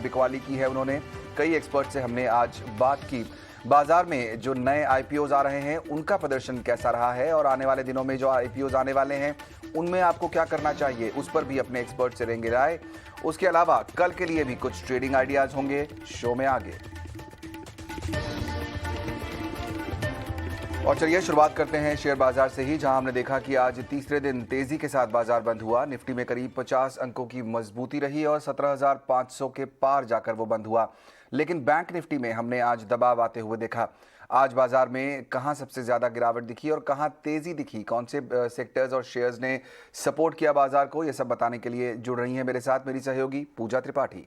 बिकवाली की है उन्होंने। कई एक्सपर्ट से हमने आज बात की। बाजार में जो नए आईपीओज आ रहे हैं उनका प्रदर्शन कैसा रहा है और आने वाले दिनों में जो आईपीओज आने वाले हैं उनमें आपको क्या करना चाहिए, उस पर भी अपने एक्सपर्ट से लेंगे राय। उसके अलावा कल के लिए भी कुछ ट्रेडिंग आइडियाज होंगे शो में आगे। और चलिए शुरुआत करते हैं शेयर बाजार से ही, जहां हमने देखा कि आज तीसरे दिन तेजी के साथ बाजार बंद हुआ। निफ्टी में करीब 50 अंकों की मजबूती रही और 17,500 के पार जाकर वो बंद हुआ। लेकिन बैंक निफ्टी में हमने आज दबाव आते हुए देखा। आज बाजार में कहां सबसे ज्यादा गिरावट दिखी और कहां तेजी दिखी, कौन से सेक्टर्स और शेयर्स ने सपोर्ट किया बाजार को, ये सब बताने के लिए जुड़ रही है मेरे साथ मेरी सहयोगी पूजा त्रिपाठी।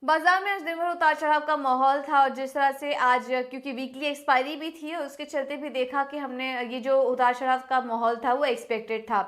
बाजार में आज दिन भर उतार चढ़ाव का माहौल था और जिस तरह से आज क्योंकि वीकली एक्सपायरी भी थी और उसके चलते भी देखा कि हमने ये जो उतार चढ़ाव का माहौल था वो एक्सपेक्टेड था।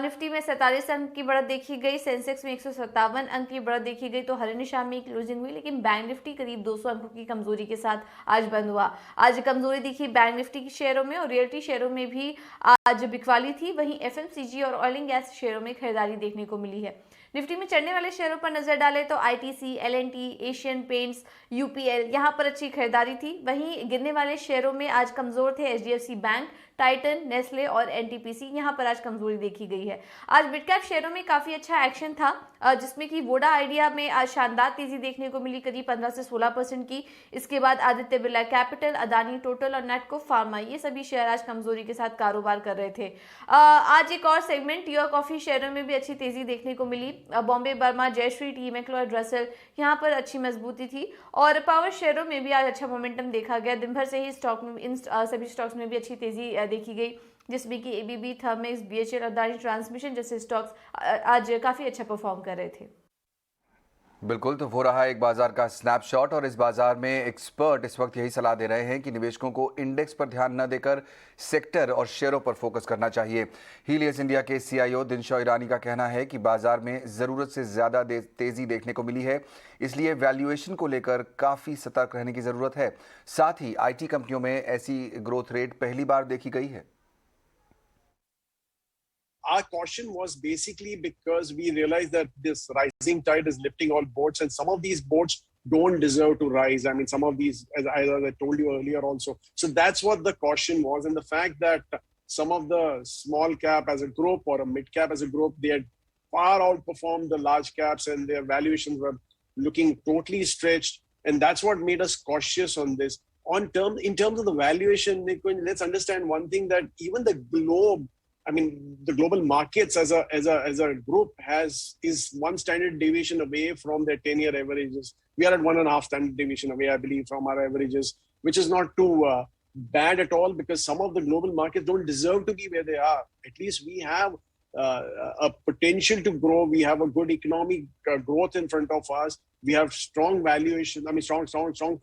निफ्टी में 47 अंक की बढ़त देखी गई, सेंसेक्स में 157 अंक की बढ़त देखी गई, तो हर निशा में एक लूजिंग हुई। लेकिन बैंक निफ्टी करीब 200 अंकों की कमजोरी के साथ आज बंद हुआ। आज कमजोरी दिखी बैंक निफ्टी के शेयरों में और रियल्टी शेयरों में भी आज बिकवाली थी। वहीं एफएमसीजी और ऑयल एंड गैस शेयरों में खरीदारी देखने को मिली है। निफ्टी में चढ़ने वाले शेयरों पर नजर डालें तो आईटीसी, एलएनटी, एशियन पेंट्स, यूपीएल यहां पर अच्छी खरीदारी थी। वहीं गिरने वाले शेयरों में आज कमजोर थे एचडीएफसी बैंक, टाइटन, नेस्ले और एनटीपीसी, यहां पर आज कमजोरी देखी गई है। आज मिड कैप शेयरों में काफी अच्छा एक्शन था, जिसमें कि वोडा आइडिया में आज शानदार तेजी देखने को मिली, करीब 15 से 16% की। इसके बाद आदित्य बिरला कैपिटल, अदानी टोटल और नेटको फार्मा, ये सभी शेयर आज कमजोरी के साथ कारोबार कर रहे थे। आज एक और सेगमेंट टी और कॉफी शेयरों में भी अच्छी तेजी देखने को मिली। Bombay Burma, Jayshree tea, McLeod Russel, यहाँ पर अच्छी मजबूती थी। और पावर शेयरों में भी आज अच्छा मोमेंटम देखा गया। दिन भर से ही स्टॉक में इन सभी स्टॉक्स में भी अच्छी तेजी देखी गई, जिसमें कि एबीबी, थर्मेक्स, बीएचएल और अदानी ट्रांसमिशन जैसे स्टॉक्स आज काफी अच्छा परफॉर्म कर रहे थे। बिल्कुल, तो वो रहा एक बाजार का स्नैपशॉट। और इस बाजार में एक्सपर्ट इस वक्त यही सलाह दे रहे हैं कि निवेशकों को इंडेक्स पर ध्यान न देकर सेक्टर और शेयरों पर फोकस करना चाहिए। हीलियस इंडिया के सीईओ दिनशॉ ईरानी का कहना है कि बाजार में ज़रूरत से ज़्यादा तेज़ी देखने को मिली है, इसलिए वैल्यूएशन को लेकर काफ़ी सतर्क रहने की ज़रूरत है। साथ ही आईटी कंपनियों में ऐसी ग्रोथ रेट पहली बार देखी गई है। Our caution was basically because we realized that this rising tide is lifting all boats, and some of these boats don't deserve to rise. I mean, some of these, as I told you earlier also. So that's what the caution was. And the fact that some of the small cap as a group or a mid cap as a group, they had far outperformed the large caps and their valuations were looking totally stretched. And that's what made us cautious on this. In terms of the valuation, let's understand one thing, that even the globe, I mean, the global markets as a group is one standard deviation away from their 10-year averages. We are at 1.5 standard deviation away, I believe, from our averages, which is not too bad at all, because some of the global markets don't deserve to be where they are. At least we have a potential to grow. We have a good economic growth in front of us. We have strong valuation. I mean, strong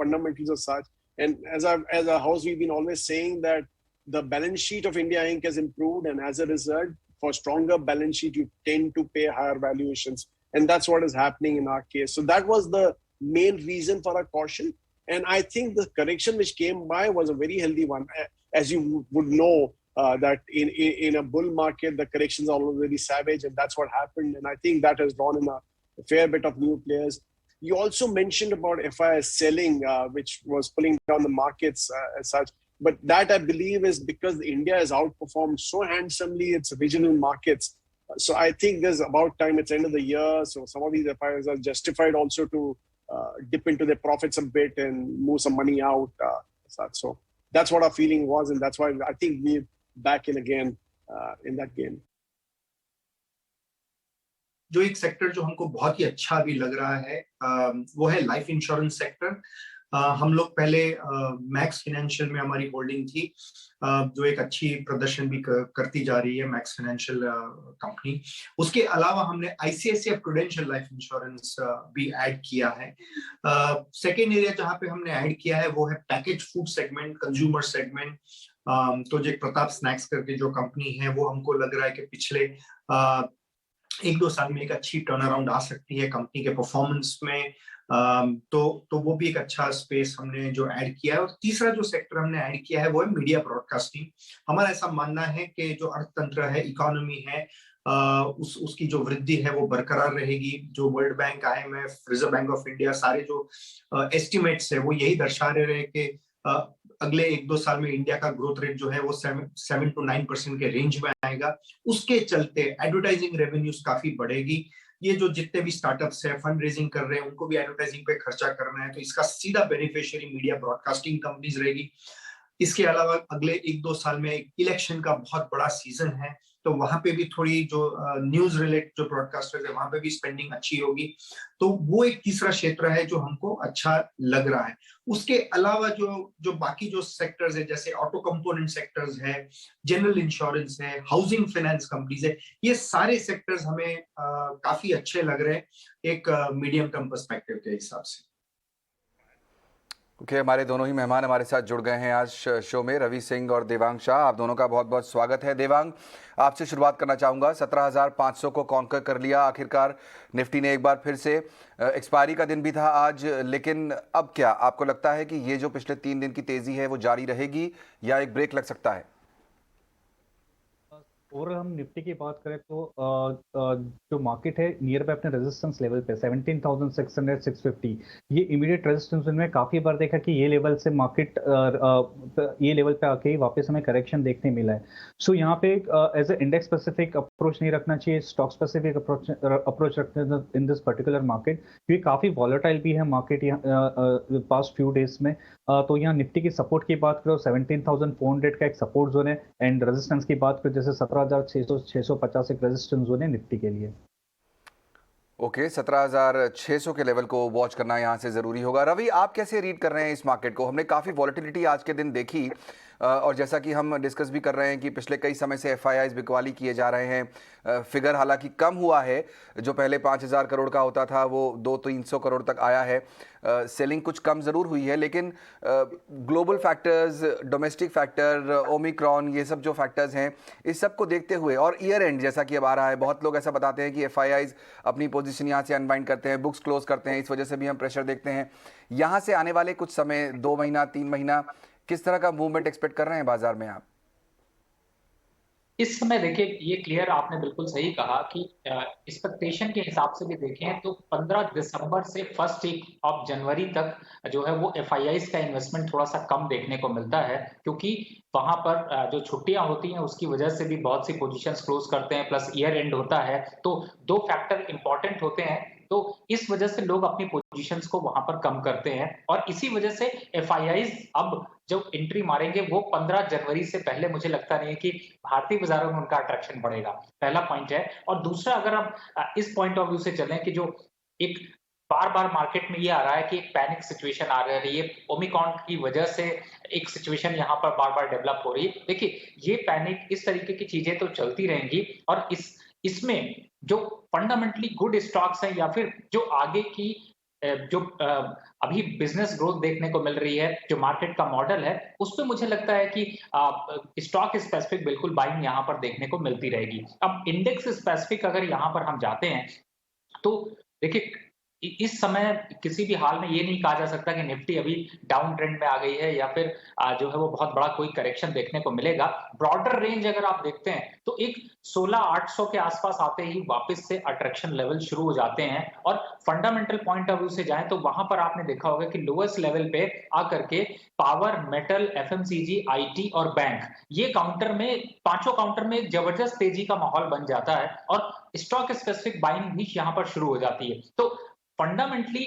fundamentals as such. And as a house, we've been always saying that the balance sheet of India Inc. has improved, and as a result, for stronger balance sheet, you tend to pay higher valuations, and that's what is happening in our case. So that was the main reason for our caution, and I think the correction which came by was a very healthy one. As you would know, that in a bull market, the corrections are always very savage, and that's what happened. And I think that has drawn in a fair bit of new players. You also mentioned about FIS selling, which was pulling down the markets as such. But that, I believe, is because India has outperformed so handsomely its regional markets. So I think there's about time, it's end of the year. So some of these FIs are justified also to dip into their profits a bit and move some money out. So that's what our feeling was. And that's why I think we're back in again in that game. जो एक sector जो हमको बहुत ही अच्छा भी लग रहा है वो है लाइफ इंश्योरेंस सेक्टर। हम लोग पहले मैक्स फाइनेंशियल में हमारी होल्डिंग थी, जो एक अच्छी प्रदर्शन भी करती जा रही है, मैक्स फाइनेंशियल कंपनी। उसके अलावा हमने आईसीआईसीआई प्रूडेंशियल लाइफ इंश्योरेंस भी ऐड किया है। सेकेंड एरिया जहां पे हमने ऐड किया है वो है package food segment, consumer segment. तो जो प्रताप स्नैक्स करके जो कंपनी है वो हमको लग रहा है कि पिछले 1-2 साल में एक अच्छी टर्न अराउंड आ सकती है कंपनी के परफॉर्मेंस में। तो वो भी एक अच्छा स्पेस हमने जो ऐड किया है। और तीसरा जो सेक्टर हमने ऐड किया है वो है मीडिया ब्रॉडकास्टिंग। हमारा ऐसा मानना है कि जो अर्थतंत्र है, इकोनॉमी है, उसकी जो वृद्धि है वो बरकरार रहेगी। जो world bank, IMF, reserve bank of India, सारे जो एस्टिमेट्स है वो यही दर्शा रहे हैं कि अगले 1-2 साल में इंडिया का ग्रोथ रेट जो है वो 7 to 9% के रेंज में आएगा। उसके चलते एडवर्टाइजिंग रेवेन्यूज काफी बढ़ेगी। ये जो जितने भी स्टार्टअप्स है फंड रेजिंग कर रहे हैं उनको भी एडवर्टाइजिंग पे खर्चा करना है, तो इसका सीधा बेनिफिशियरी मीडिया ब्रॉडकास्टिंग कंपनीज रहेगी। इसके अलावा अगले 1-2 साल में इलेक्शन का बहुत बड़ा सीजन है, तो वहां पे भी थोड़ी जो न्यूज रिलेटेड जो ब्रॉडकास्टर्स है वहां पे भी स्पेंडिंग अच्छी होगी। तो वो एक तीसरा क्षेत्र है जो हमको अच्छा लग रहा है। उसके अलावा जो बाकी जो सेक्टर्स है, जैसे ऑटो कंपोनेंट सेक्टर्स है, जनरल इंश्योरेंस है, हाउसिंग फाइनेंस कंपनीज है, ये सारे सेक्टर्स हमें काफी अच्छे लग रहे हैं एक मीडियम टर्म पर्सपेक्टिव के हिसाब से। ओके, हमारे दोनों ही मेहमान हमारे साथ जुड़ गए हैं आज शो में, रवि सिंह और देवांग शाह। आप दोनों का बहुत बहुत स्वागत है। देवांग, आपसे शुरुआत करना चाहूँगा। 17,500 को कॉन्कर कर लिया आखिरकार निफ्टी ने एक बार फिर से। एक्सपायरी का दिन भी था आज, लेकिन अब क्या आपको लगता है कि ये जो पिछले 3 दिन की तेज़ी है वो जारी रहेगी या एक ब्रेक लग सकता है? और हम निफ्टी की बात करें तो जो मार्केट है नियर बाय अपने रेजिस्टेंस लेवल पे 17,600 650, ये इमीडिएट रेजिस्टेंस में काफ़ी बार देखा कि ये लेवल से मार्केट ये लेवल पे आके वापस हमें करेक्शन देखने मिला है। सो यहाँ पे as a index specific approach नहीं रखना चाहिए, स्टॉक स्पेसिफिक अप्रोच रखना इन दिस पर्टिकुलर मार्केट, क्योंकि काफ़ी वॉलेटाइल भी है मार्केट यहाँ पास्ट फ्यू डेज में। तो यहाँ निफ्टी की सपोर्ट की बात करो 17,400 का एक सपोर्ट जोन है, एंड रेजिस्टेंस की बात करो जैसे 17,650 एक रेजिस्टेंस जोन है निफ्टी के लिए। ओके, 17,600 के लेवल को वॉच करना यहाँ से ज़रूरी होगा। रवि, आप कैसे रीड कर रहे हैं इस मार्केट को? हमने काफ़ी वॉलेटिलिटी आज के दिन देखी, और जैसा कि हम डिस्कस भी कर रहे हैं कि पिछले कई समय से FIIs बिकवाली किए जा रहे हैं। फिगर हालांकि कम हुआ है, जो पहले 5,000 करोड़ का होता था वो 200-300 करोड़ तक आया है। सेलिंग कुछ कम ज़रूर हुई है, लेकिन global factors, domestic factor, Omicron, ये सब जो फैक्टर्स हैं, इस सब को देखते हुए, और ईयर एंड जैसा कि अब आ रहा है, बहुत लोग ऐसा बताते हैं कि FIIs अपनी पोजीशन यहाँ से अनवाइंड करते हैं, बुक्स क्लोज करते हैं, इस वजह से भी हम प्रेशर देखते हैं। यहाँ से आने वाले कुछ समय, 2 महीना 3 महीना, किस तरह का मूवमेंट एक्सपेक्ट कर रहे हैं बाजार में आप? इस समय देखिए, ये क्लियर आपने बिल्कुल सही कहा कि एक्सपेक्टेशन के हिसाब से भी देखें तो 15 दिसंबर से फर्स्ट वीक ऑफ जनवरी तक जो है वो FIIs का इन्वेस्टमेंट थोड़ा सा कम देखने को मिलता है, क्योंकि वहां पर जो छुट्टियां होती हैं उसकी वजह से भी बहुत सी पोजीशंस क्लोज करते हैं, प्लस ईयर एंड होता है, तो 2 फैक्टर इंपॉर्टेंट होते हैं। तो इस वजह से लोग अपनी पोजीशंस को वहां पर कम करते हैं, और इसी वजह से FIIs अब जो एंट्री मारेंगे वो 15 जनवरी से पहले मुझे लगता नहीं है कि भारतीय बाजारों में उनका अट्रैक्शन बढ़ेगा। पहला पॉइंट है। और दूसरा, अगर हम इस पॉइंट ऑफ व्यू से चलें कि जो एक बार-बार मार्केट में ये आ रहा है कि एक पैनिक सिचुएशन आ रही है, ओमिक्रॉन की वजह से एक सिचुएशन यहाँ पर बार-बार डेवलप हो रही है। देखिए, ये पैनिक, इस तरीके की चीजें तो चलती रहेंगी, और इसमें जो फंडामेंटली गुड स्टॉक्स हैं या फिर जो आगे की जो अभी बिजनेस ग्रोथ देखने को मिल रही है, जो मार्केट का मॉडल है, उस पे मुझे लगता है कि स्टॉक स्पेसिफिक बिल्कुल बाइंग यहाँ पर देखने को मिलती रहेगी। अब इंडेक्स स्पेसिफिक अगर यहाँ पर हम जाते हैं तो देखिए, इस समय किसी भी हाल में ये नहीं कहा जा सकता कि निफ्टी अभी डाउन ट्रेंड में आ गई है या फिर जो है वो बहुत बड़ा कोई करेक्शन देखने को मिलेगा। ब्रॉडर रेंज अगर आप देखते हैं तो एक 16,800 के आसपास आते ही वापस से अट्रैक्शन लेवल शुरू हो जाते हैं, और फंडामेंटल पॉइंट ऑफ व्यू से जाएं तो वहां पर आपने देखा होगा कि लोएस्ट लेवल पे आकर के पावर, मेटल, FMCG, IT और बैंक, ये काउंटर में, पांचों काउंटर में जबरदस्त तेजी का माहौल बन जाता है, और स्टॉक स्पेसिफिक बाइंग भी यहाँ पर शुरू हो जाती है। तो फंडामेंटली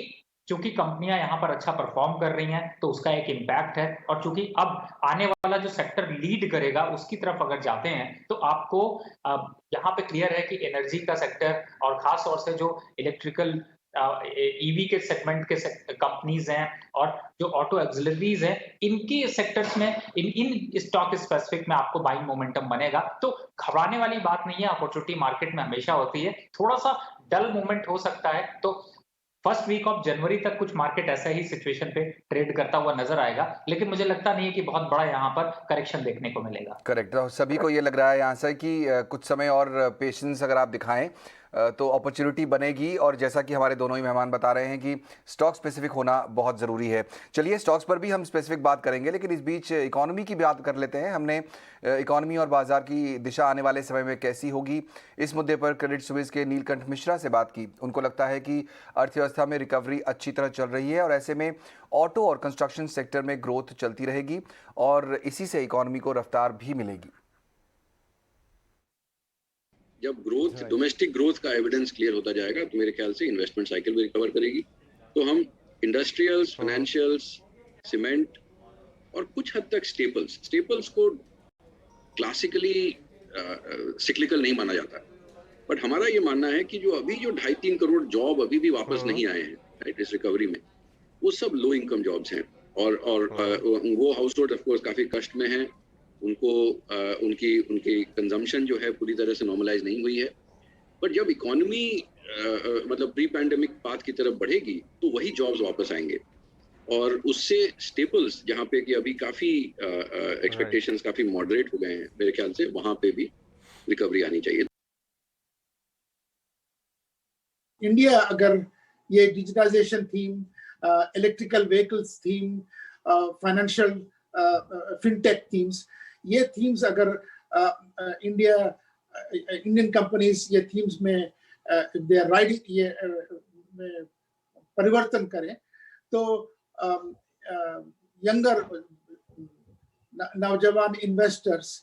चूंकि कंपनियां यहाँ पर अच्छा परफॉर्म कर रही हैं तो उसका एक इम्पैक्ट है, और चूंकि अब आने वाला जो सेक्टर लीड करेगा उसकी तरफ अगर जाते हैं तो आपको यहाँ पे क्लियर है कि एनर्जी का सेक्टर और खास तौर से जो इलेक्ट्रिकल EV के सेगमेंट के कंपनीज हैं और जो ऑटो एक्सिलरीज हैं, इनकी सेक्टर्स में इन स्टॉक स्पेसिफिक में आपको बाइंग मोमेंटम बनेगा। तो घबराने वाली बात नहीं है, अपॉर्चुनिटी मार्केट में हमेशा होती है। थोड़ा सा डल मूवमेंट हो सकता है, तो फर्स्ट वीक ऑफ जनवरी तक कुछ मार्केट ऐसा ही सिचुएशन पे ट्रेड करता हुआ नजर आएगा, लेकिन मुझे लगता नहीं है कि बहुत बड़ा यहाँ पर करेक्शन देखने को मिलेगा। करेक्ट, तो सभी को ये लग रहा है यहाँ से कि कुछ समय और पेशेंस अगर आप दिखाएं तो अपॉर्चुनिटी बनेगी। और जैसा कि हमारे दोनों ही मेहमान बता रहे हैं कि स्टॉक स्पेसिफिक होना बहुत ज़रूरी है। चलिए स्टॉक्स पर भी हम स्पेसिफिक बात करेंगे, लेकिन इस बीच इकोनॉमी की बात कर लेते हैं। हमने इकोनॉमी और बाजार की दिशा आने वाले समय में कैसी होगी, इस मुद्दे पर क्रेडिट स्विस के नीलकंठ मिश्रा से बात की। उनको लगता है कि अर्थव्यवस्था में रिकवरी अच्छी तरह चल रही है और ऐसे में ऑटो और कंस्ट्रक्शन सेक्टर में ग्रोथ चलती रहेगी और इसी से इकोनॉमी को रफ्तार भी मिलेगी। जब ग्रोथ, डोमेस्टिक ग्रोथ का एविडेंस क्लियर होता जाएगा तो मेरे ख्याल से इन्वेस्टमेंट साइकिल भी रिकवर करेगी। तो हम इंडस्ट्रियल्स, फाइनेंशियल्स, सीमेंट और कुछ हद तक स्टेपल्स को क्लासिकली सिक्लिकल नहीं माना जाता, बट हमारा ये मानना है कि जो 2.5-3 करोड़ जॉब अभी भी वापस नहीं आए हैं राइट इस रिकवरी में, वो सब लो इनकम जॉब्स हैं और वो हाउस होल्ड ऑफ कोर्स काफी कष्ट में हैं। उनको उनकी कंजम्पशन जो है पूरी तरह से नॉर्मलाइज नहीं हुई है। पर जब इकोनॉमी मतलब प्री पैंडेमिक पाथ की तरफ बढ़ेगी तो वही जॉब्स वापस आएंगे और उससे स्टेपल्स जहाँ पे कि अभी काफी एक्सपेक्टेशंस काफी मॉडरेट हो गए हैं, मेरे ख्याल से वहां पे भी रिकवरी आनी चाहिए। इंडिया अगर ये digitisation theme, electrical vehicles theme, financial fintech themes, ये थीम्स अगर इंडियन कंपनीज ये थीम्स में दे राइडिंग ये परिवर्तन करें तो यंगर नौजवान इन्वेस्टर्स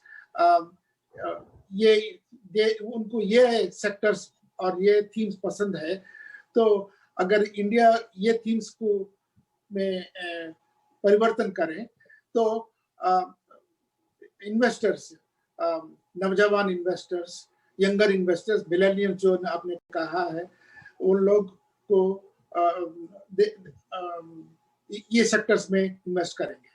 उनको ये सेक्टर्स और ये थीम्स पसंद है। तो अगर इंडिया ये थीम्स को में परिवर्तन करें तो इन्वेस्टर्स, नौजवान इन्वेस्टर्स, यंगर इन्वेस्टर्स, मिलेनियल्स जो आपने कहा है, उन लोग को ये सेक्टर्स में इन्वेस्ट करेंगे।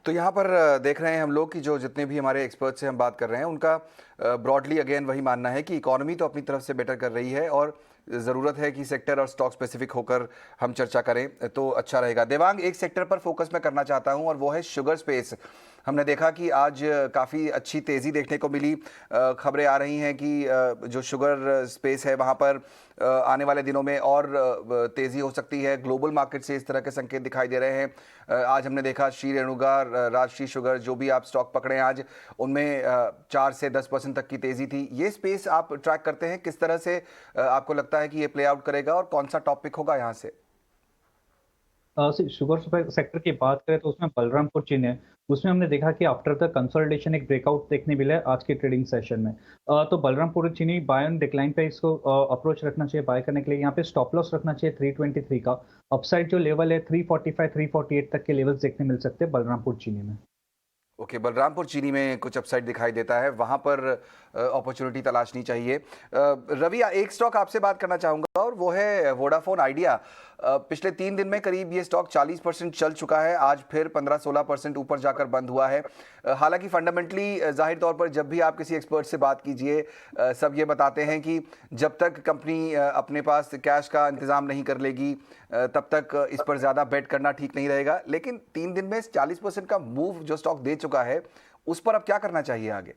तो यहाँ पर देख रहे हैं हम लोग कि जो जितने भी हमारे एक्सपर्ट से हम बात कर रहे हैं उनका ब्रॉडली अगेन वही मानना है कि इकोनॉमी तो अपनी तरफ से बेटर कर रही है और ज़रूरत है कि सेक्टर और स्टॉक स्पेसिफिक होकर हम चर्चा करें तो अच्छा रहेगा। देवांग, एक सेक्टर पर फोकस मैं करना चाहता हूं और वो है शुगर स्पेस। हमने देखा कि आज काफ़ी अच्छी तेज़ी देखने को मिली। खबरें आ रही हैं कि जो शुगर स्पेस है वहाँ पर आने वाले दिनों में और तेज़ी हो सकती है। ग्लोबल मार्केट से इस तरह के संकेत दिखाई दे रहे हैं। आज हमने देखा श्री रेणुका, राजश्री शुगर, जो भी आप स्टॉक पकड़े आज, उनमें 4 से 10% तक की तेज़ी थी। ये स्पेस आप ट्रैक करते हैं, किस तरह से आपको लगता है कि ये प्ले आउट करेगा और कौन सा टॉपिक होगा यहाँ से? शुगर सेक्टर की बात करें तो उसमें बलरामपुर चीनी है, उसमें हमने देखा कि आफ्टर द कंसोलिडेशन एक ब्रेकआउट देखने मिला है आज के ट्रेडिंग सेशन में। तो बलरामपुर चीनी बाय ऑन डिक्लाइन पे इसको अप्रोच रखना चाहिए बाय करने के लिए। यहाँ पे स्टॉप लॉस रखना चाहिए 323 का। अपसाइड जो लेवल है 345 348 तक के लेवल्स देखने मिल सकते हैं बलरामपुर चीनी में। ओके, बलरामपुर चीनी में कुछ अपसाइड दिखाई देता है, वहां पर अपॉर्चुनिटी तलाशनी चाहिए। रवि, एक स्टॉक आपसे बात करना चाहूंगा और वो है वोडाफोन आइडिया। पिछले 3 दिन में करीब ये स्टॉक 40% चल चुका है, आज फिर 15-16% ऊपर जाकर बंद हुआ है। हालांकि फंडामेंटली जाहिर तौर पर जब भी आप किसी एक्सपर्ट से बात कीजिए सब ये बताते हैं कि जब तक कंपनी अपने पास कैश का इंतजाम नहीं कर लेगी तब तक इस पर ज़्यादा बेट करना ठीक नहीं रहेगा। लेकिन 3 दिन में 40% का मूव जो स्टॉक दे चुका है उस पर अब क्या करना चाहिए आगे?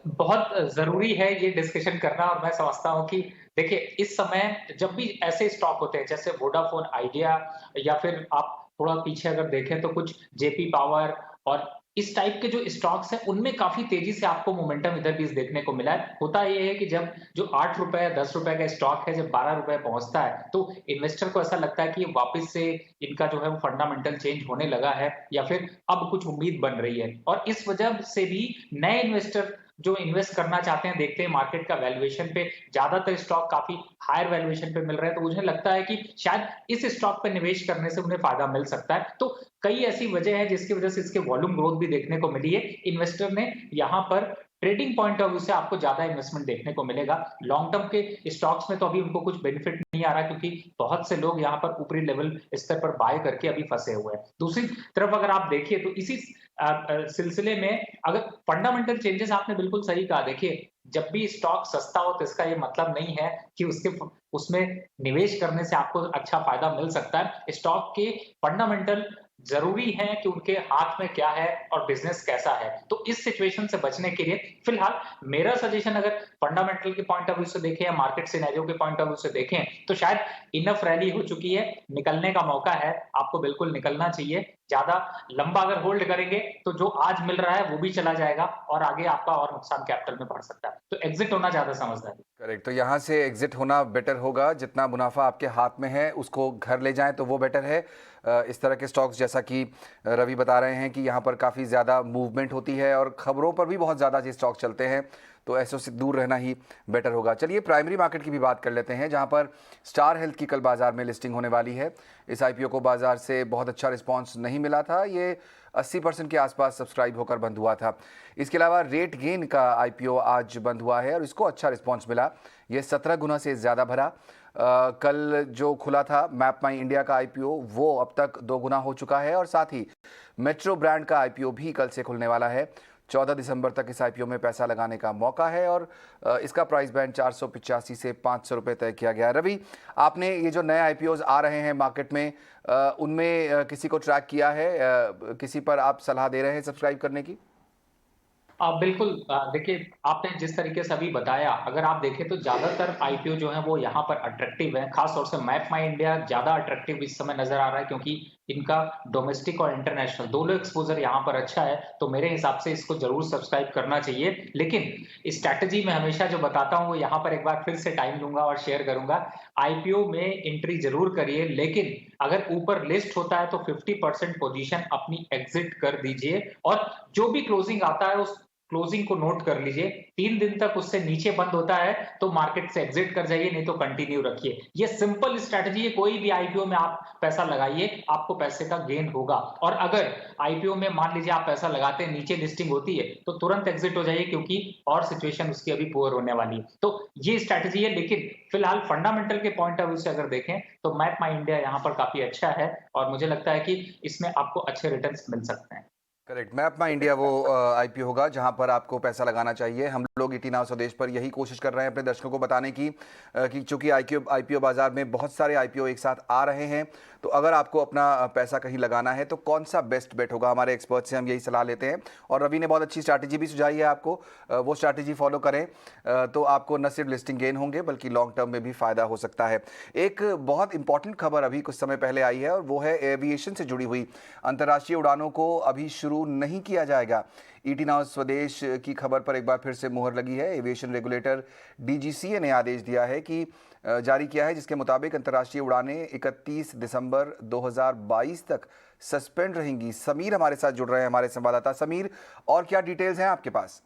बहुत जरूरी है ये डिस्कशन करना और मैं समझता हूं कि देखिए इस समय जब भी ऐसे स्टॉक होते हैं जैसे वोडाफोन आइडिया या फिर आप थोड़ा पीछे अगर देखें तो कुछ जेपी पावर और इस टाइप के जो स्टॉक्स हैं उनमें काफी तेजी से आपको मोमेंटम इधर भी देखने को मिला है। होता यह है कि जब जो 8 रुपए 10 रुपए का स्टॉक है जब 12 रुपए पहुंचता है तो इन्वेस्टर को ऐसा लगता है कि वापस से इनका जो है वो फंडामेंटल चेंज होने लगा है या फिर अब कुछ उम्मीद बन रही है। और इस वजह से भी नए इन्वेस्टर जो इन्वेस्ट करना चाहते हैं देखते हैं मार्केट का वैल्यूएशन पे ज्यादातर स्टॉक काफी हायर वैल्यूएशन पे मिल रहे हैं, तो मुझे लगता है कि शायद इस स्टॉक पे निवेश करने से उन्हें फायदा मिल सकता है। तो कई ऐसी वजह है जिसकी वजह से इसके वॉल्यूम ग्रोथ भी देखने को मिली है। इन्वेस्टर ने यहाँ पर ट्रेडिंग पॉइंट ऑफ व्यू से आपको ज्यादा इन्वेस्टमेंट देखने को मिलेगा। लॉन्ग टर्म के स्टॉक्स में तो अभी उनको कुछ बेनिफिट नहीं आ रहा क्योंकि बहुत से लोग यहाँ पर ऊपरी लेवल स्तर पर बाय करके अभी फंसे हुए हैं। दूसरी तरफ अगर आप देखिए तो इसी सिलसिले में अगर फंडामेंटल चेंजेस, आपने बिल्कुल सही कहा, देखिए जब भी स्टॉक सस्ता हो तो इसका ये मतलब नहीं है कि उसमें निवेश करने से आपको अच्छा फायदा मिल सकता है। स्टॉक के फंडामेंटल जरूरी है कि उनके हाथ में क्या है और बिजनेस कैसा है। तो इस सिचुएशन से बचने के लिए फिलहाल मेरा सजेशन, अगर फंडामेंटल के पॉइंट ऑफ व्यू से देखें या मार्केट सिनेरियो के पॉइंट ऑफ व्यू से देखें, तो शायद इनफ रैली हो चुकी है, निकलने का मौका है, आपको बिल्कुल निकलना चाहिए। ज्यादा लंबा अगर होल्ड करेंगे तो जो आज मिल रहा है वो भी चला जाएगा और आगे आपका और नुकसान कैपिटल में बढ़ सकता है। तो एग्जिट होना ज्यादा समझदारी। करेक्ट, तो यहाँ से एग्जिट होना बेटर होगा। जितना मुनाफा आपके हाथ में है उसको घर ले जाएं तो वो बेटर है। इस तरह के स्टॉक्स, जैसा कि रवि बता रहे हैं कि यहाँ पर काफ़ी ज़्यादा मूवमेंट होती है और ख़बरों पर भी बहुत ज़्यादा ये स्टॉक चलते हैं, तो ऐसों से दूर रहना ही बेटर होगा। चलिए प्राइमरी मार्केट की भी बात कर लेते हैं, जहाँ पर स्टार हेल्थ की कल बाजार में लिस्टिंग होने वाली है। इस आईपीओ को बाजार से बहुत अच्छा रिस्पांस नहीं मिला था, ये 80% के आसपास सब्सक्राइब होकर बंद हुआ था। इसके अलावा रेट गेन का आईपीओ आज बंद हुआ है और इसको अच्छा रिस्पांस मिला, ये 17 गुना से ज़्यादा भरा। कल जो खुला था मैप माई इंडिया का आईपीओ, वो अब तक 2 गुना हो चुका है और साथ ही मेट्रो ब्रांड का आईपीओ भी कल से खुलने वाला है। 14 दिसंबर तक इस आईपीओ में पैसा लगाने का मौका है और इसका प्राइस बैंड 485 से 500 रुपये तय किया गया है। रवि, आपने ये जो नए आईपीओज आ रहे हैं मार्केट में, उनमें किसी को ट्रैक किया है, किसी पर आप सलाह दे रहे हैं सब्सक्राइब करने की? बिल्कुल, देखिए आपने जिस तरीके से अभी बताया, अगर आप देखें तो ज्यादातर आईपीओ जो है वो यहाँ पर अट्रैक्टिव है। खास तौर से मैप माई इंडिया ज्यादा अट्रैक्टिव इस समय नजर आ रहा है, क्योंकि इनका डोमेस्टिक और इंटरनेशनल दोनों एक्सपोजर यहाँ पर अच्छा है। तो मेरे हिसाब से इसको जरूर सब्सक्राइब करना चाहिए। लेकिन स्ट्रैटेजी में हमेशा जो बताता हूँ वो यहाँ पर एक बार फिर से टाइम लूंगा और शेयर करूंगा। आईपीओ में एंट्री जरूर करिए, लेकिन अगर ऊपर लिस्ट होता है तो 50% पोजीशन अपनी एग्जिट कर दीजिए और जो भी क्लोजिंग आता है उस क्लोजिंग को नोट कर लीजिए। 3 दिन तक उससे नीचे बंद होता है तो मार्केट से एग्जिट कर जाइए, नहीं तो कंटिन्यू रखिए। ये सिंपल स्ट्रैटेजी है, कोई भी आईपीओ में आप पैसा लगाइए, आपको पैसे का गेन होगा। और अगर आईपीओ में मान लीजिए आप पैसा लगाते हैं, नीचे लिस्टिंग होती है, तो तुरंत एग्जिट हो जाइए, क्योंकि और सिचुएशन उसकी अभी पुअर होने वाली है। तो ये स्ट्रैटेजी है। लेकिन फिलहाल फंडामेंटल के पॉइंट ऑफ व्यू से अगर देखें तो मैप माई इंडिया यहाँ पर काफी अच्छा है और मुझे लगता है कि इसमें आपको अच्छे रिटर्न्स मिल सकते हैं। करेक्ट, मैप माई इंडिया वो आईपीओ होगा जहां पर आपको पैसा लगाना चाहिए। हम लोग ईटी नाउ स्वदेश पर यही कोशिश कर रहे हैं अपने दर्शकों को बताने की कि चूंकि आईपीओ बाजार में बहुत सारे आईपीओ एक साथ आ रहे हैं, तो अगर आपको अपना पैसा कहीं लगाना है तो कौन सा बेस्ट बेट होगा, हमारे एक्सपर्ट से हम यही सलाह लेते हैं। और रवि ने बहुत अच्छी स्ट्रैटेजी भी सुझाई है आपको, वो स्ट्रैटेजी फॉलो करें तो आपको न सिर्फ लिस्टिंग गेन होंगे बल्कि लॉन्ग टर्म में भी फायदा हो सकता है। एक बहुत इंपॉर्टेंट खबर अभी कुछ समय पहले आई है और वो है एविएशन से जुड़ी हुई। अंतर्राष्ट्रीय उड़ानों को अभी शुरू नहीं किया जाएगा। ईटी नाउ स्वदेश की खबर पर एक बार फिर से मुहर लगी है। एविएशन रेगुलेटर डीजीसीए ने आदेश दिया है कि जारी किया है, जिसके मुताबिक अंतर्राष्ट्रीय उड़ानें 31 दिसंबर 2022 तक सस्पेंड रहेंगी। समीर हमारे साथ जुड़ रहे हैं, हमारे संवाददाता। समीर, और क्या डिटेल्स हैं आपके पास?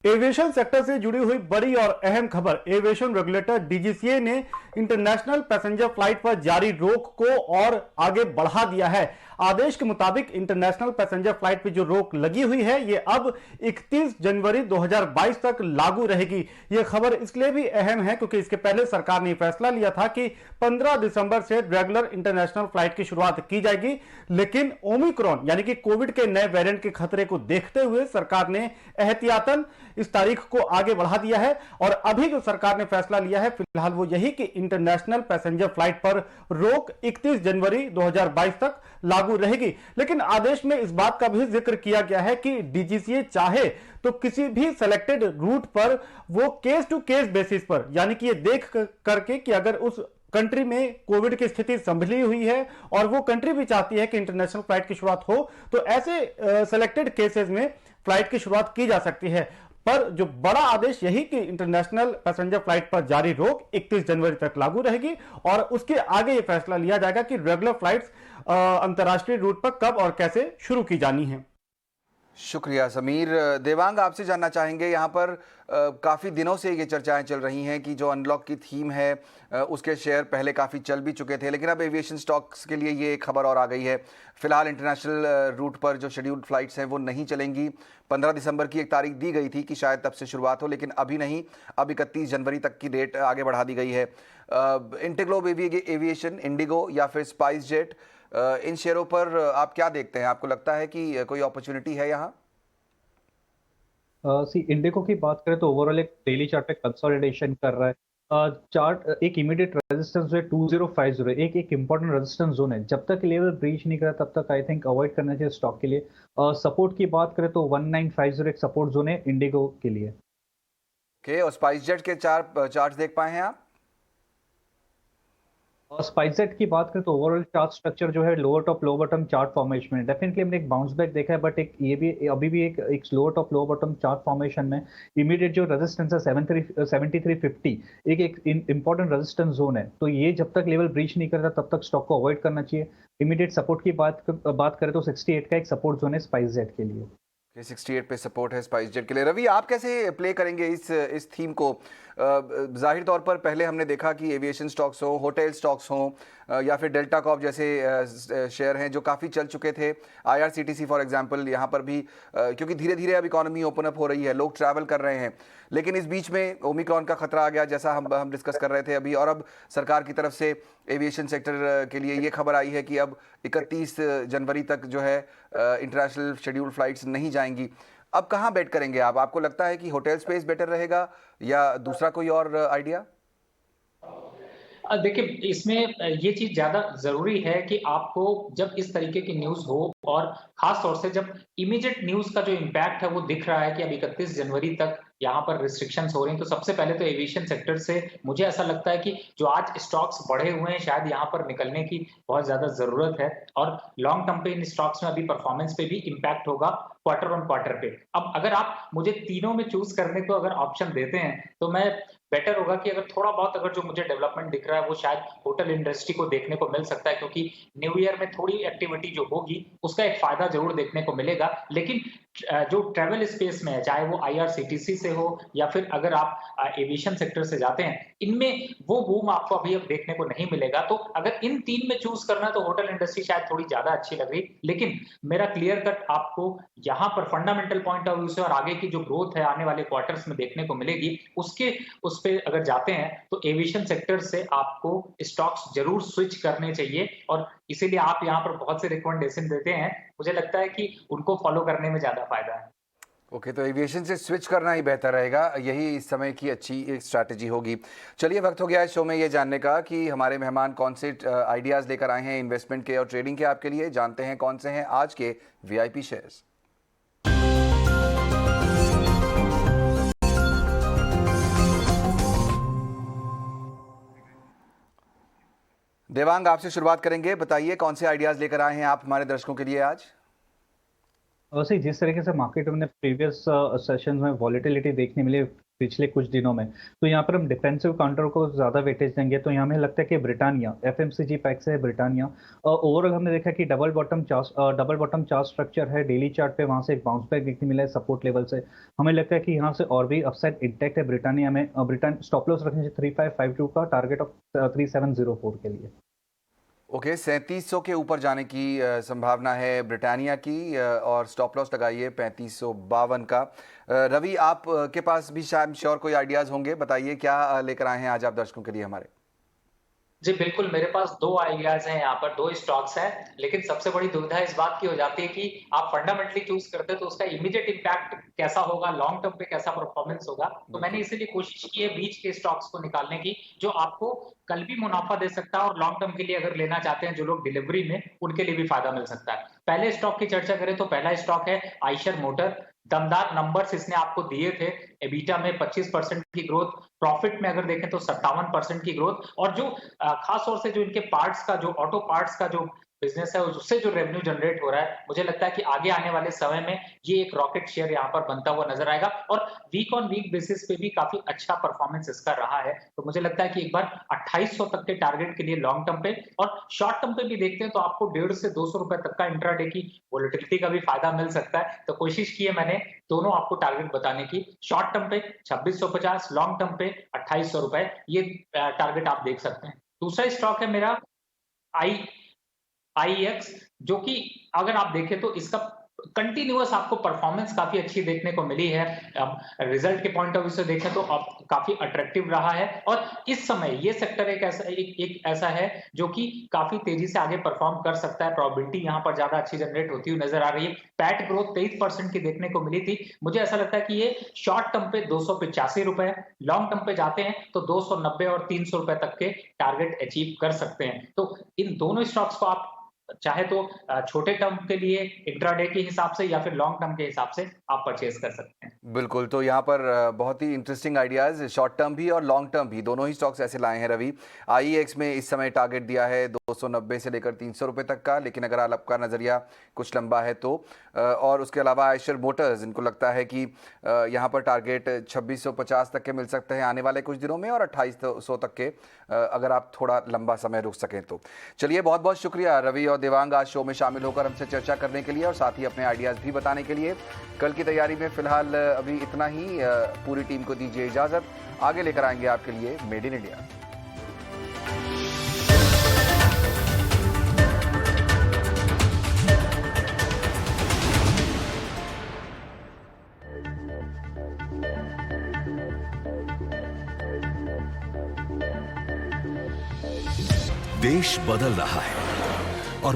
एविएशन सेक्टर से जुड़ी हुई बड़ी और अहम खबर, एविएशन रेगुलेटर डीजीसीए ने इंटरनेशनल पैसेंजर फ्लाइट पर जारी रोक को और आगे बढ़ा दिया है। आदेश के मुताबिक इंटरनेशनल पैसेंजर फ्लाइट पर जो रोक लगी हुई है ये अब 31 जनवरी 2022 तक लागू रहेगी। ये खबर इसलिए भी अहम है क्योंकि इसके पहले सरकार ने फैसला लिया था कि 15 दिसंबर से रेगुलर इंटरनेशनल फ्लाइट की शुरुआत की जाएगी, लेकिन ओमिक्रॉन यानी कि कोविड के नए वेरिएंट के खतरे को देखते हुए सरकार ने एहतियातन इस तारीख को आगे बढ़ा दिया है। और अभी जो सरकार ने फैसला लिया है फिलहाल वो यही कि इंटरनेशनल पैसेंजर फ्लाइट पर रोक 31 जनवरी 2022 तक लागू रहेगी। लेकिन आदेश में इस बात का भी जिक्र किया गया है कि डीजीसीए चाहे तो किसी भी सिलेक्टेड रूट पर वो केस टू केस बेसिस पर, यानी कि ये देख करके कि अगर उस कंट्री में कोविड की स्थिति संभली हुई है और वो कंट्री भी चाहती है कि इंटरनेशनल फ्लाइट की शुरुआत हो, तो ऐसे सिलेक्टेड केसेस में फ्लाइट की शुरुआत की जा सकती है। पर जो बड़ा आदेश यही कि इंटरनेशनल पैसेंजर फ्लाइट पर जारी रोक 31 जनवरी तक लागू रहेगी और उसके आगे ये फैसला लिया जाएगा कि रेगुलर फ्लाइट्स अंतर्राष्ट्रीय रूट पर कब और कैसे शुरू की जानी है। शुक्रिया समीर। देवांग, आपसे जानना चाहेंगे, यहाँ पर काफ़ी दिनों से ये चर्चाएं चल रही हैं कि जो अनलॉक की थीम है उसके शेयर पहले काफ़ी चल भी चुके थे, लेकिन अब एविएशन स्टॉक्स के लिए ये खबर और आ गई है। फिलहाल इंटरनेशनल रूट पर जो शेड्यूल्ड फ्लाइट्स हैं वो नहीं चलेंगी। 15 दिसंबर की एक तारीख दी गई थी कि शायद तब से शुरुआत हो, लेकिन अभी नहीं, अब 31 जनवरी तक की डेट आगे बढ़ा दी गई है। इंटरग्लोब एविएशन, इंडिगो या फिर स्पाइस जेट, इन शेयरों पर आप क्या देखते हैं? आपको लगता है कि कोई अपॉर्चुनिटी है यहाँ? इंडिगो की बात करें तो ओवरऑल एक डेली चार्ट पे कंसोलिडेशन कर रहा है। चार्ट एक इमीडिएट रेजिस्टेंस जो है 2050, एक इंपॉर्टेंट रेजिस्टेंस जोन है। जब तक लेवल ब्रीच नहीं करा तब तक आई थिंक अवॉइड करना चाहिए स्टॉक के लिए। सपोर्ट की बात करें तो 1950 एक सपोर्ट जोन है इंडिगो के लिए। ओके, और स्पाइस जेट के चार्ट देख पाए हैं आप? और स्पाइसजेट की बात करें तो ओवरऑल चार्ट स्ट्रक्चर जो है lower top lower bottom chart formation में डेफिनेटली हमने एक बाउंस बैक देखा है, बट एक ये भी अभी भी एक lower top lower bottom chart formation में इमीडिएट जो रेजिस्टेंस है 7350 एक इंपॉर्टेंट रेजिस्टेंस जोन है। तो ये जब तक लेवल ब्रीच नहीं करता तब तक स्टॉक को अवॉइड करना चाहिए। इमीडिएट सपोर्ट की बात करें तो 68 का एक सपोर्ट जोन है स्पाइसजेट के लिए। 68 पे सपोर्ट है स्पाइस जेट के लिए। रवि, आप कैसे प्ले करेंगे इस थीम को? जाहिर तौर पर पहले हमने देखा कि एविएशन स्टॉक्स हो, होटल स्टॉक्स हो, या फिर डेल्टा कॉप जैसे शेयर हैं जो काफ़ी चल चुके थे। IRCTC फॉर एग्जांपल, यहाँ पर भी क्योंकि धीरे धीरे अब इकोनॉमी ओपन अप हो रही है, लोग ट्रैवल कर रहे हैं, लेकिन इस बीच में ओमिक्रॉन का खतरा आ गया जैसा हम डिस्कस कर रहे थे अभी, और अब सरकार की तरफ से एविएशन सेक्टर के लिए ये खबर आई है कि अब 31 जनवरी तक जो है इंटरनेशनल शेड्यूल फ्लाइट्स नहीं जाएंगी। अब कहाँ बेट करेंगे आप? आपको लगता है कि होटल स्पेस बेटर रहेगा या दूसरा कोई और आइडिया? देखिए, इसमें ये चीज ज्यादा जरूरी है कि आपको जब इस तरीके की न्यूज हो, और खास तौर से जब इमीडिएट न्यूज का जो इम्पैक्ट है वो दिख रहा है कि अब 31 जनवरी तक यहाँ पर रिस्ट्रिक्शंस हो रही हैं, तो सबसे पहले तो एविएशन सेक्टर से मुझे ऐसा लगता है कि जो आज स्टॉक्स बढ़े हुए हैं शायद यहाँ पर निकलने की बहुत ज्यादा जरूरत है, और लॉन्ग टर्म पे इन स्टॉक्स में अभी परफॉर्मेंस पे भी इम्पैक्ट होगा क्वार्टर ऑन क्वार्टर पे। अब अगर आप मुझे तीनों में चूज करने को अगर ऑप्शन देते हैं तो मैं बेटर होगा कि अगर थोड़ा बहुत अगर जो मुझे डेवलपमेंट दिख रहा है वो शायद होटल इंडस्ट्री को देखने को मिल सकता है, क्योंकि न्यू ईयर में थोड़ी एक्टिविटी जो होगी उसका एक फायदा जरूर देखने को मिलेगा। लेकिन जो ट्रैवल स्पेस में है, चाहे वो IRCTC से हो या फिर अगर आप एविएशन सेक्टर से जाते हैं, इनमें वो बूम आपको अभी अब देखने को नहीं मिलेगा। तो अगर इन तीन में चूज करना तो होटल इंडस्ट्री शायद थोड़ी ज्यादा अच्छी लग रही, लेकिन मेरा क्लियर कट आपको यहाँ पर फंडामेंटल पॉइंट ऑफ व्यू से और आगे की जो ग्रोथ है आने वाले क्वार्टर्स में देखने को मिलेगी, उस पे अगर जाते हैं तो एविएशन सेक्टर से आपको स्टॉक्स जरूर स्विच करने चाहिए, और इसीलिए आप यहाँ पर बहुत से रिकमेंडेशन देते हैं, मुझे लगता है कि उनको फॉलो करने में ज्यादा फायदा है। ओके, तो एविएशन से स्विच करना ही बेहतर रहेगा, यही इस समय की अच्छी एक स्ट्रैटेजी होगी। चलिए, वक्त हो गया है शो में ये जानने का कि हमारे मेहमान कौन से आइडियाज़ लेकर आए हैं इन्वेस्टमेंट के और ट्रेडिंग के आपके लिए। जानते हैं कौन से हैं आज के VIP शेयर्स। देवांग, आपसे शुरुआत करेंगे। बताइए कौन से आइडियाज़ लेकर आए हैं आप हमारे दर्शकों के लिए आज? वैसे जिस तरीके से मार्केट में प्रीवियस सेशन में वॉलेटिलिटी देखने मिली पिछले कुछ दिनों में, तो यहाँ पर हम डिफेंसिव काउंटर को ज़्यादा वेटेज देंगे। तो यहाँ हमें लगता है कि ब्रिटानिया FMCG पैक से है ब्रिटानिया। ओवरऑल हमने देखा कि डबल बॉटम चार्ट स्ट्रक्चर है डेली चार्ट पे, वहाँ से एक बाउंस बैक देखने मिला है सपोर्ट लेवल से। हमें लगता है कि यहाँ से और भी अपसाइड इंटैक्ट है ब्रिटानिया में। स्टॉप लॉस रखने से 3552 का, टारगेट ऑफ 3704 के लिए। ओके, 3700 के ऊपर जाने की संभावना है ब्रिटानिया की, और स्टॉप लॉस लगाइए 3552 का। रवि, आप के पास भी शायद श्योर कोई आइडियाज़ होंगे, बताइए क्या लेकर आए हैं आज आप दर्शकों के लिए हमारे? जी बिल्कुल, मेरे पास दो आइडियाज हैं, यहाँ पर दो स्टॉक्स हैं, लेकिन सबसे बड़ी दुविधा इस बात की हो जाती है कि आप फंडामेंटली चूज करते हैं तो उसका इमीडिएट इम्पैक्ट कैसा होगा, लॉन्ग टर्म पे कैसा परफॉर्मेंस होगा। तो मैंने इसीलिए कोशिश की है बीच के स्टॉक्स को निकालने की, जो आपको कल भी मुनाफा दे सकता है और लॉन्ग टर्म के लिए अगर लेना चाहते हैं जो लोग डिलीवरी में, उनके लिए भी फायदा मिल सकता है। पहले स्टॉक की चर्चा करें तो पहला स्टॉक है आइशर मोटर। दमदार नंबर्स इसने आपको दिए थे, एबिटा में 25% की ग्रोथ, प्रॉफिट में अगर देखें तो 57% की ग्रोथ, और जो खास तौर से जो इनके पार्ट्स का, जो ऑटो पार्ट्स का जो बिजनेस है उससे जो रेवेन्यू जनरेट हो रहा है, मुझे लगता है कि आगे आने वाले समय में ये एक रॉकेट शेयर यहाँ पर बनता हुआ नजर आएगा, और वीक ऑन वीक बेसिस पे भी काफी अच्छा परफॉर्मेंस इसका रहा है। तो मुझे लगता है कि एक बार 2800 तक के टारगेट के लिए लॉन्ग टर्म पे, और शॉर्ट टर्म पे भी देखते हैं तो आपको 150 से 200 रुपए तक का इंट्राडे की वोलेटिलिटी का भी फायदा मिल सकता है। तो कोशिश की है मैंने दोनों आपको टारगेट बताने की, शॉर्ट टर्म पे 2650, लॉन्ग टर्म पे 2800 रुपए, ये टारगेट आप देख सकते हैं। दूसरा स्टॉक है मेरा IEX, जो कि अगर आप देखें तो इसका कंटिन्यूअस आपको परफॉर्मेंस काफी अच्छी देखने को मिली है। अब रिजल्ट के पॉइंट ऑफ व्यू से देखें तो अब काफी अट्रैक्टिव रहा है और इस समय ये सेक्टर एक ऐसा है जो कि काफी तेजी से आगे परफॉर्म कर सकता है। प्रोबेबिलिटी यहाँ पर ज्यादा अच्छी जनरेट होती हुई नजर आ रही है। पैट ग्रोथ 23% की देखने को मिली थी। मुझे ऐसा लगता है कि ये शॉर्ट टर्म पे 285 रुपए, लॉन्ग टर्म पे जाते हैं तो 290 और 300 रुपए तक के टारगेट अचीव कर सकते हैं। तो इन दोनों स्टॉक्स को आप चाहे तो छोटे टर्म के लिए इंट्राडे के हिसाब से या फिर लॉन्ग टर्म के हिसाब से आप परचेज कर सकते हैं। बिल्कुल, तो यहाँ पर बहुत ही इंटरेस्टिंग आइडियाज, शॉर्ट टर्म भी और लॉन्ग टर्म भी, दोनों ही स्टॉक्स ऐसे लाए हैं रवि। आईईएक्स में इस समय टारगेट दिया है 290 से लेकर 300 रुपए तक का, लेकिन अगर आपका नज़रिया कुछ लंबा है तो और उसके अलावा आयशर मोटर्स, इनको लगता है कि यहाँ पर टारगेट 2650 तक के मिल सकते हैं आने वाले कुछ दिनों में, और 2800 तक के अगर आप थोड़ा लंबा समय रुक सकें तो। चलिए, बहुत बहुत शुक्रिया रवि और देवांग आज शो में शामिल होकर हमसे चर्चा करने के लिए और साथ ही अपने आइडियाज़ भी बताने के लिए। कल की तैयारी में फिलहाल अभी इतना ही। पूरी टीम को दीजिए इजाज़त, आगे लेकर आएंगे आपके लिए मेड इन इंडिया। देश बदल रहा है और